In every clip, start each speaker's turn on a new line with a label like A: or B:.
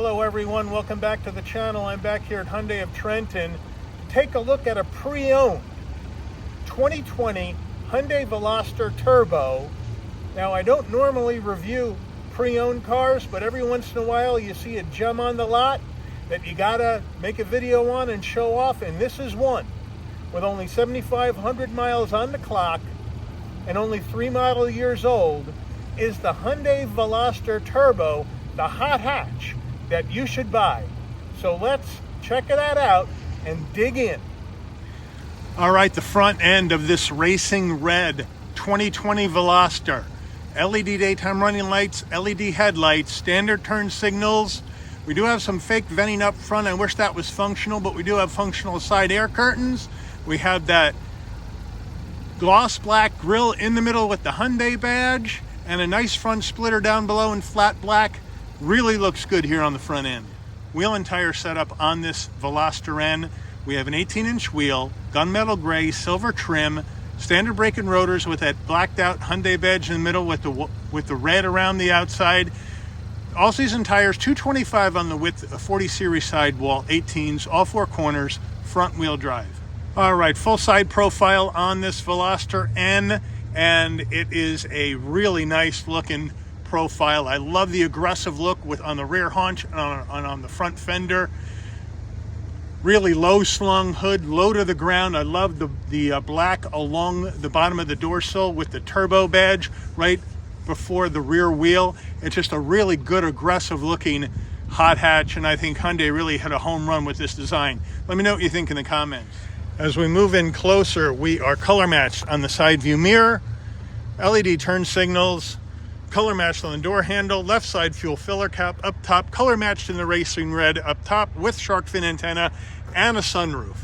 A: Hello everyone, welcome back to the channel. I'm back here at Hyundai of Trenton. Take a look at a pre-owned 2020 Hyundai Veloster Turbo. Now I don't normally review pre-owned cars, but every once in a while you see a gem on the lot that you gotta make a video on and show off, and this is one. With only 7,500 miles on the clock and only 3 model years old, is the Hyundai Veloster Turbo, the hot hatch that you should buy. So let's check that out and dig in. All right, the front end of this racing red 2020 Veloster. LED daytime running lights, LED headlights, standard turn signals. We do have some fake venting up front. I wish that was functional, but we do have functional side air curtains. We have that gloss black grille in the middle with the Hyundai badge and a nice front splitter down below in flat black. Really looks good here on the front end. Wheel and tire setup on this Veloster N. We have an 18-inch wheel, gunmetal gray, silver trim, standard brake and rotors with that blacked out Hyundai badge in the middle with the red around the outside. All-season tires, 225 on the width, a 40 series sidewall, 18s, all four corners, front wheel drive. All right, full side profile on this Veloster N, and it is a really nice looking profile. I love the aggressive look on the rear haunch and on the front fender. Really low slung hood, low to the ground. I love the black along the bottom of the door sill with the turbo badge right before the rear wheel. It's just a really good aggressive looking hot hatch, and I think Hyundai really hit a home run with this design. Let me know what you think in the comments. As we move in closer, we are color matched on the side view mirror, LED turn signals, color matched on the door handle, left side fuel filler cap up top, color matched in the racing red up top with shark fin antenna and a sunroof.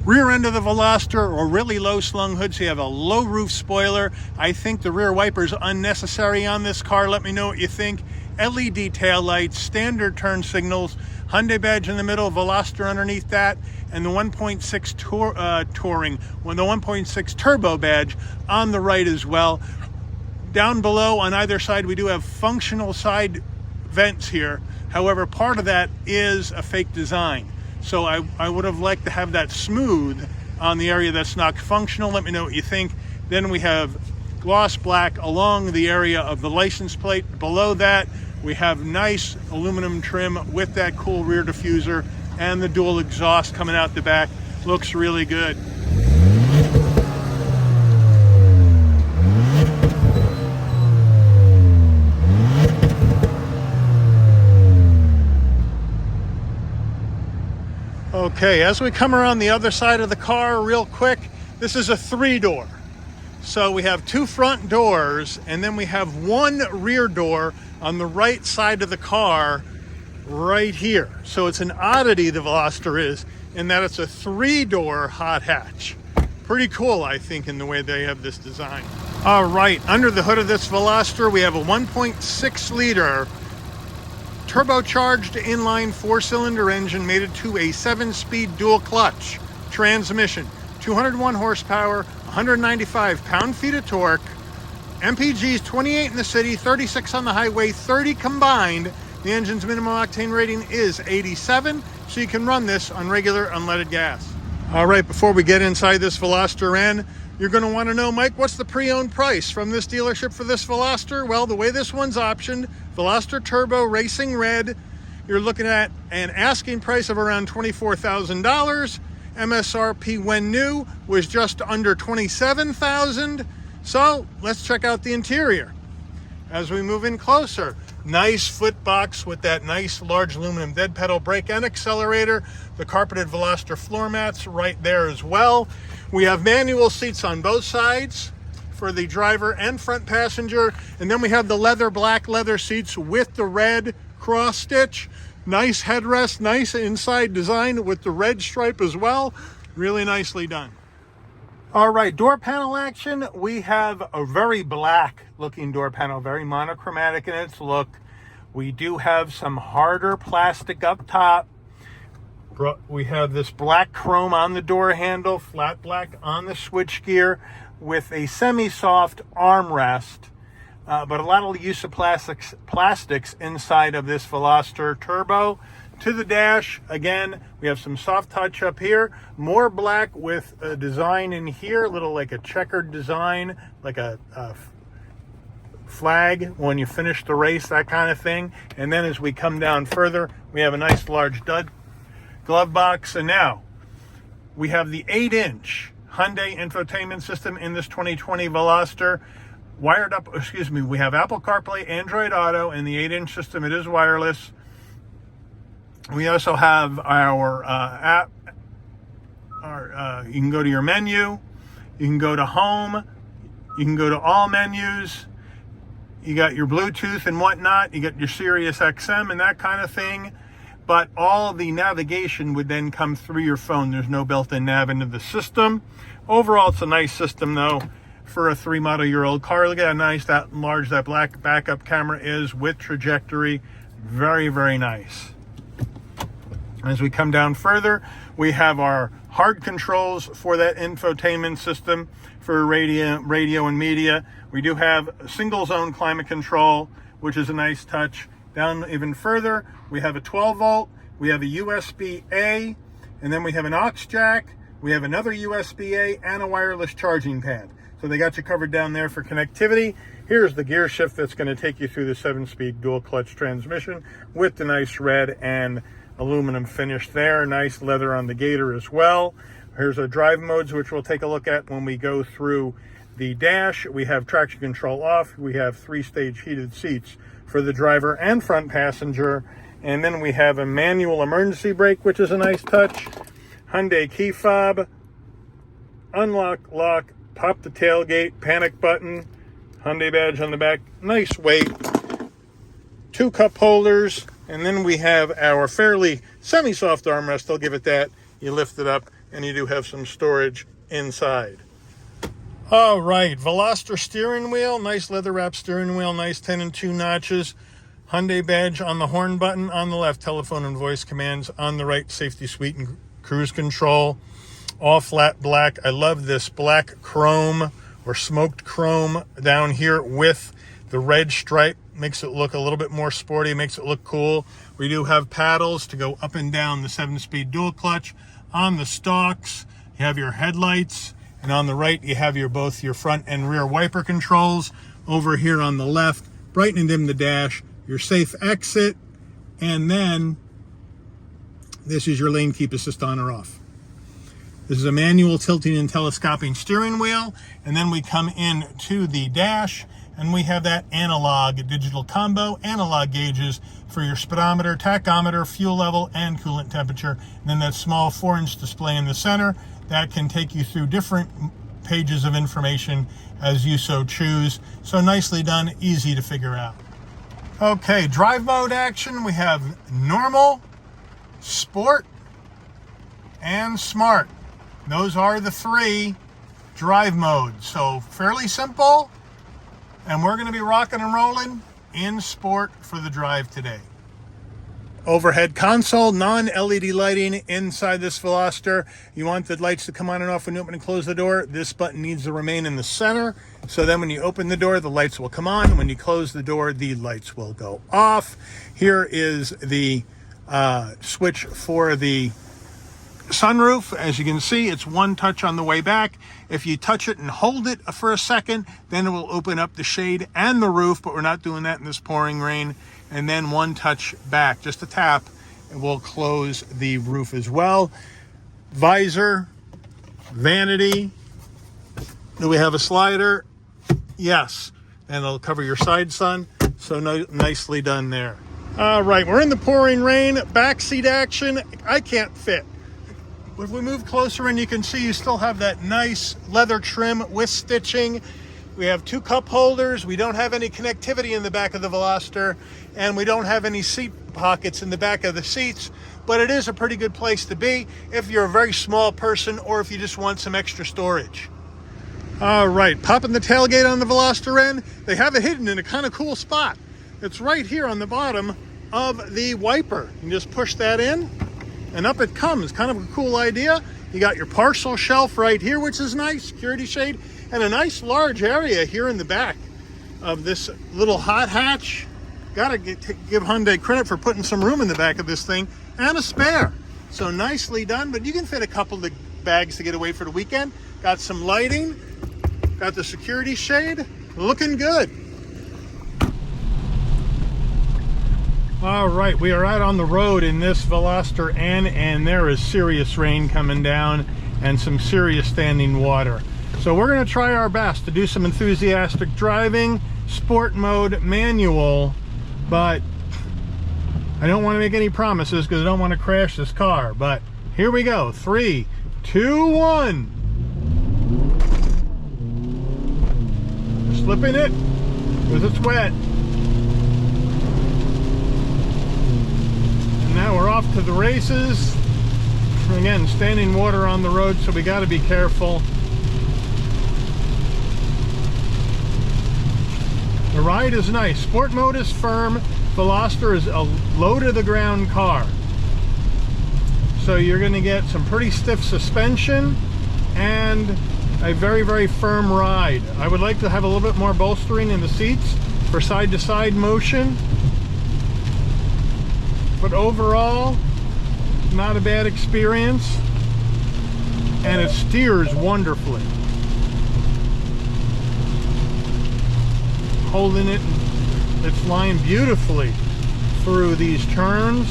A: Rear end of the Veloster, or really low slung hood, so you have a low roof spoiler. I think the rear wiper's unnecessary on this car. Let me know what you think. LED tail lights, standard turn signals, Hyundai badge in the middle, Veloster underneath that, and the 1.6 Touring, with the 1.6 turbo badge on the right as well. Down below on either side, we do have functional side vents here. However, part of that is a fake design. So I would have liked to have that smooth on the area that's not functional. Let me know what you think. Then we have gloss black along the area of the license plate. Below that, we have nice aluminum trim with that cool rear diffuser and the dual exhaust coming out the back. Looks really good. Okay, as we come around the other side of the car real quick, this is a 3-door. So we have 2 front doors, and then we have 1 rear door on the right side of the car right here. So it's an oddity, the Veloster is, in that it's a 3-door hot hatch. Pretty cool, I think, in the way they have this design. All right, under the hood of this Veloster, we have a 1.6 liter turbocharged inline 4-cylinder engine mated to a 7-speed dual clutch transmission, 201 horsepower, 195 pound-feet of torque, MPGs 28 in the city, 36 on the highway, 30 combined. The engine's minimum octane rating is 87, so you can run this on regular unleaded gas. All right, before we get inside this Veloster N, you're going to want to know, Mike, what's the pre-owned price from this dealership for this Veloster? Well, the way this one's optioned, Veloster Turbo Racing Red, you're looking at an asking price of around $24,000. MSRP when new was just under $27,000. So let's check out the interior. As we move in closer, nice foot box with that nice large aluminum dead pedal brake and accelerator. The carpeted Veloster floor mats right there as well. We have manual seats on both sides for the driver and front passenger. And then we have the black leather seats with the red cross stitch. Nice headrest, nice inside design with the red stripe as well. Really nicely done. All right, door panel action. We have a very black looking door panel, very monochromatic in its look. We do have some harder plastic up top. We have this black chrome on the door handle, flat black on the switchgear with a semi-soft armrest. but a lot of use of plastics inside of this Veloster Turbo. To the dash, again, we have some soft touch up here, more black with a design in here, a little like a checkered design, like a flag when you finish the race, that kind of thing. And then as we come down further, we have a nice large glove box. And now we have the 8-inch Hyundai infotainment system in this 2020 Veloster. Wired up, we have Apple CarPlay, Android Auto, and the 8-inch system, it is wireless. We also have our app. You can go to your menu, you can go to home, you can go to all menus. You got your Bluetooth and whatnot. You got your Sirius XM and that kind of thing. But all the navigation would then come through your phone. There's no built-in nav into the system. Overall, it's a nice system, though, for a 3-model-year-old car. Look at how nice that large that black backup camera is with trajectory. Very, very nice. As we come down further, we have our hard controls for that infotainment system for radio and media. We do have single zone climate control, which is a nice touch. Down even further, we have a 12 volt, we have a USB-A, and then we have an aux jack, we have another USB-A, and a wireless charging pad. So they got you covered down there for connectivity. Here's the gear shift that's going to take you through the 7-speed dual clutch transmission with the nice red and aluminum finish there. Nice leather on the gator as well. Here's our drive modes, which we'll take a look at when we go through the dash. We have traction control off. We have 3-stage heated seats for the driver and front passenger. And then we have a manual emergency brake, which is a nice touch. Hyundai key fob, unlock, lock, pop the tailgate, panic button, Hyundai badge on the back, nice weight, 2 cup holders, and then we have our fairly semi-soft armrest. I'll give it that. You lift it up and you do have some storage inside. All right, Veloster steering wheel, nice leather wrap steering wheel, nice 10 and 2 notches. Hyundai badge on the horn button on the left, telephone and voice commands on the right, safety suite and cruise control. All flat black. I love this black chrome or smoked chrome down here with the red stripe. Makes it look a little bit more sporty, makes it look cool. We do have paddles to go up and down the 7-speed dual clutch. On the stalks, you have your headlights. And on the right, you have both your front and rear wiper controls. Over here on the left, brighten and dim the dash, your safe exit, and then this is your lane keep assist on or off. This is a manual tilting and telescoping steering wheel. And then we come in to the dash, and we have that analog digital combo, analog gauges for your speedometer, tachometer, fuel level, and coolant temperature. And then that small 4-inch display in the center that can take you through different pages of information as you so choose. So nicely done, easy to figure out. Okay, drive mode action. We have normal, sport, and smart. Those are the 3 drive modes. So fairly simple. And we're going to be rocking and rolling in sport for the drive today. Overhead console, non-LED lighting inside this Veloster. You want the lights to come on and off when you open and close the door. This button needs to remain in the center. So then when you open the door, the lights will come on. When you close the door, the lights will go off. Here is the switch for the sunroof. As you can see, it's one touch on the way back. If you touch it and hold it for a second, then it will open up the shade and the roof, but we're not doing that in this pouring rain. And then one touch back, just a tap, and we'll close the roof as well. Visor, vanity. Do we have a slider? Yes. And it'll cover your side sun. So nicely done there. All right, we're in the pouring rain. Backseat action. I can't fit. If we move closer in, you can see you still have that nice leather trim with stitching. We have 2 cup holders. We don't have any connectivity in the back of the Veloster, and we don't have any seat pockets in the back of the seats, but it is a pretty good place to be if you're a very small person or if you just want some extra storage. All right, popping the tailgate on the Veloster end. They have it hidden in a kind of cool spot. It's right here on the bottom of the wiper. You can just push that in, and up it comes. Kind of a cool idea. You got your parcel shelf right here, which is nice, security shade, and a nice large area here in the back. of this little hot hatch. Gotta give Hyundai credit for putting some room in the back of this thing, and a spare. So nicely done, but you can fit a couple of bags to get away for the weekend. Got some lighting, got the security shade, looking good. All right, we are out on the road in this Veloster N, and there is serious rain coming down and some serious standing water. So we're gonna try our best to do some enthusiastic driving, sport mode, manual, but I don't want to make any promises because I don't want to crash this car. But here we go. 3, 2, 1. Slipping it because it's wet. And now we're off to the races. Again, standing water on the road, so we got to be careful. The ride is nice. Sport mode is firm. Veloster is a low to the ground car. So you're going to get some pretty stiff suspension and a very, very firm ride. I would like to have a little bit more bolstering in the seats for side-to-side motion. But overall, not a bad experience. And it steers wonderfully. Holding it, it's flying beautifully through these turns.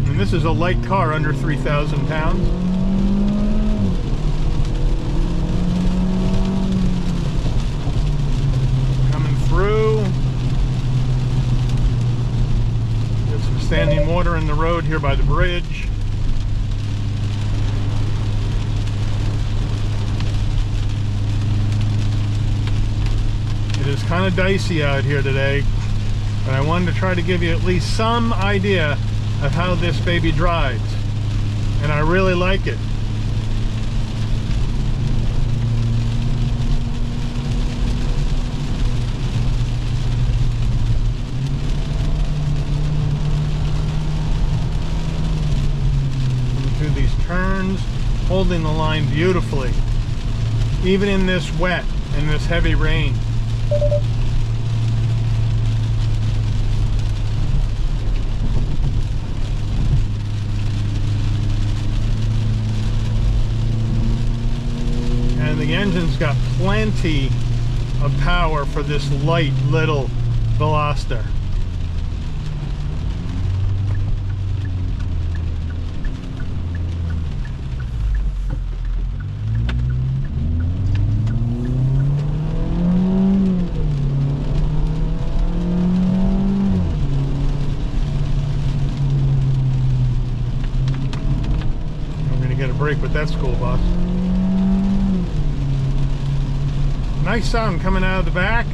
A: And this is a light car, under 3,000 pounds. Coming through. Get some standing water in the road here by the bridge. It is kind of dicey out here today, but I wanted to try to give you at least some idea of how this baby drives, and I really like it. Through these turns, holding the line beautifully, even in this wet and this heavy rain. And the engine's got plenty of power for this light little Veloster. Get a break with that school bus. Nice sound coming out of the back.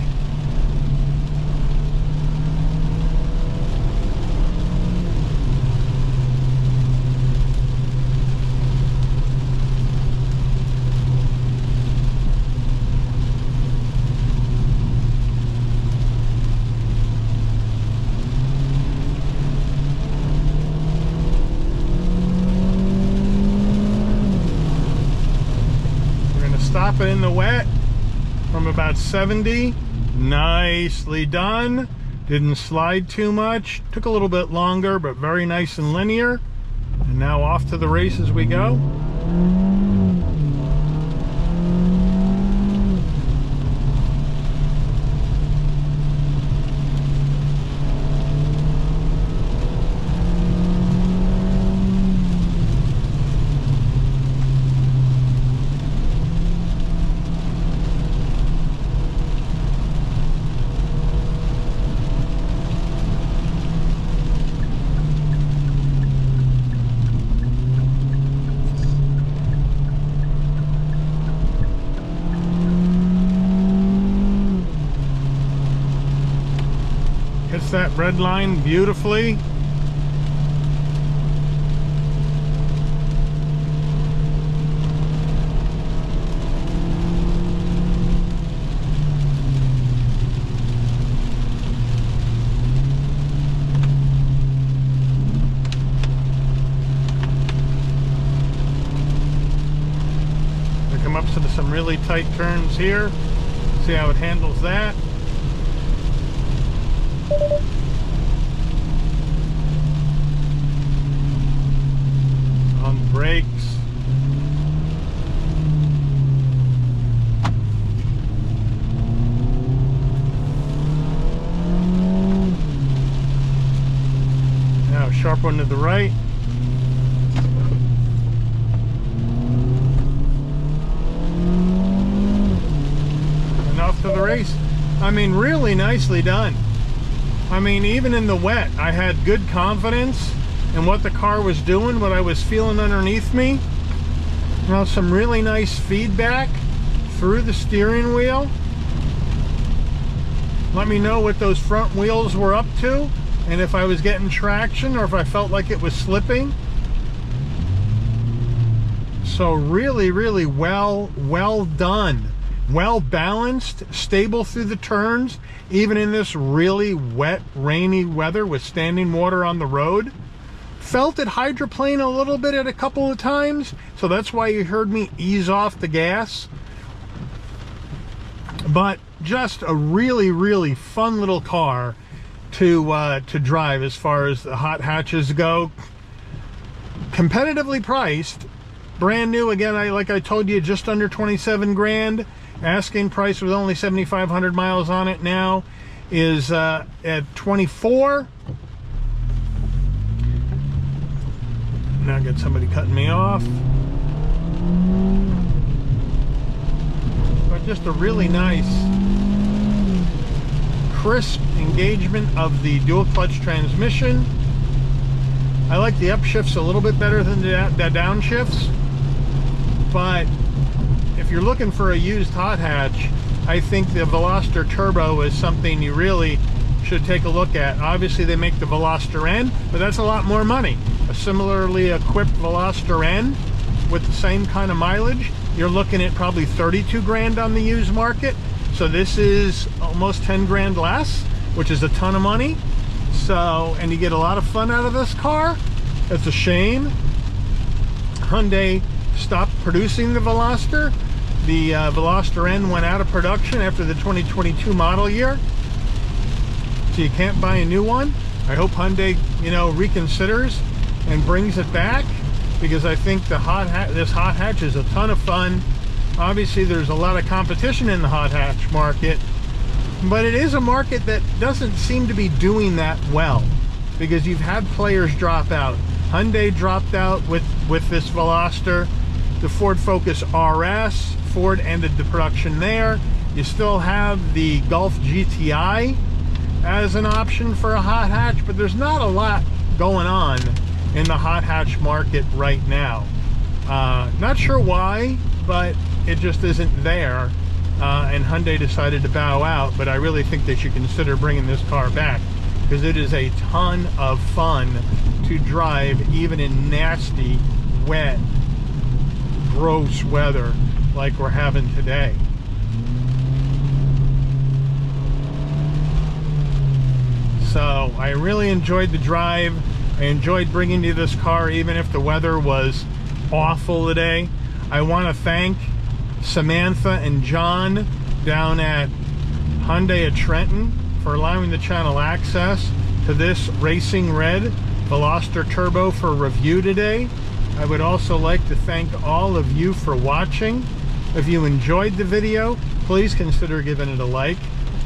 A: Stop it in the wet from about 70. Nicely done. Didn't slide too much. Took a little bit longer, but very nice and linear. And now off to the races we go. Hits that red line beautifully. really tight turns here. See how it handles that. On the brakes. Now sharp one to the right. And off to the race. I mean, really nicely done. I mean, even in the wet, I had good confidence in what the car was doing, what I was feeling underneath me. Now, some really nice feedback through the steering wheel. Let me know what those front wheels were up to, and if I was getting traction or if I felt like it was slipping. So really, really well done. Well balanced, stable through the turns, even in this really wet, rainy weather with standing water on the road. Felt it hydroplane a little bit at a couple of times, so that's why you heard me ease off the gas. But just a really, really fun little car to drive as far as the hot hatches go. Competitively priced, brand new. Again, like I told you, just under 27 grand. Asking price with only 7,500 miles on it now is at 24. Now get somebody cutting me off. But just a really nice, crisp engagement of the dual clutch transmission. I like the upshifts a little bit better than the downshifts, but if you're looking for a used hot hatch, I think the Veloster Turbo is something you really should take a look at. Obviously they make the Veloster N, but that's a lot more money. A similarly equipped Veloster N with the same kind of mileage, you're looking at probably 32 grand on the used market. So this is almost 10 grand less, which is a ton of money. So, and you get a lot of fun out of this car. It's a shame Hyundai stopped producing the Veloster. The Veloster N went out of production after the 2022 model year, so you can't buy a new one. I hope Hyundai, reconsiders and brings it back, because I think this hot hatch is a ton of fun. Obviously, there's a lot of competition in the hot hatch market, but it is a market that doesn't seem to be doing that well, because you've had players drop out. Hyundai dropped out with this Veloster. The Ford Focus RS, Ford ended the production there. You still have the Golf GTI as an option for a hot hatch, but there's not a lot going on in the hot hatch market right now. Not sure why, but it just isn't there. And Hyundai decided to bow out, but I really think they should consider bringing this car back, because it is a ton of fun to drive, even in nasty, wet, gross weather like we're having today. So I really enjoyed the drive. I enjoyed bringing you this car even if the weather was awful today. I want to thank Samantha and John down at Hyundai of Trenton for allowing the channel access to this Racing Red Veloster Turbo for review today. I would also like to thank all of you for watching. If you enjoyed the video, please consider giving it a like.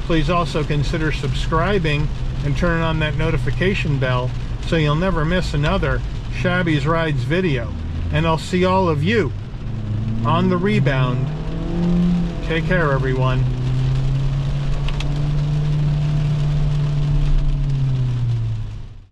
A: Please also consider subscribing and turning on that notification bell so you'll never miss another Shabby's Rides video. And I'll see all of you on the rebound. Take care, everyone.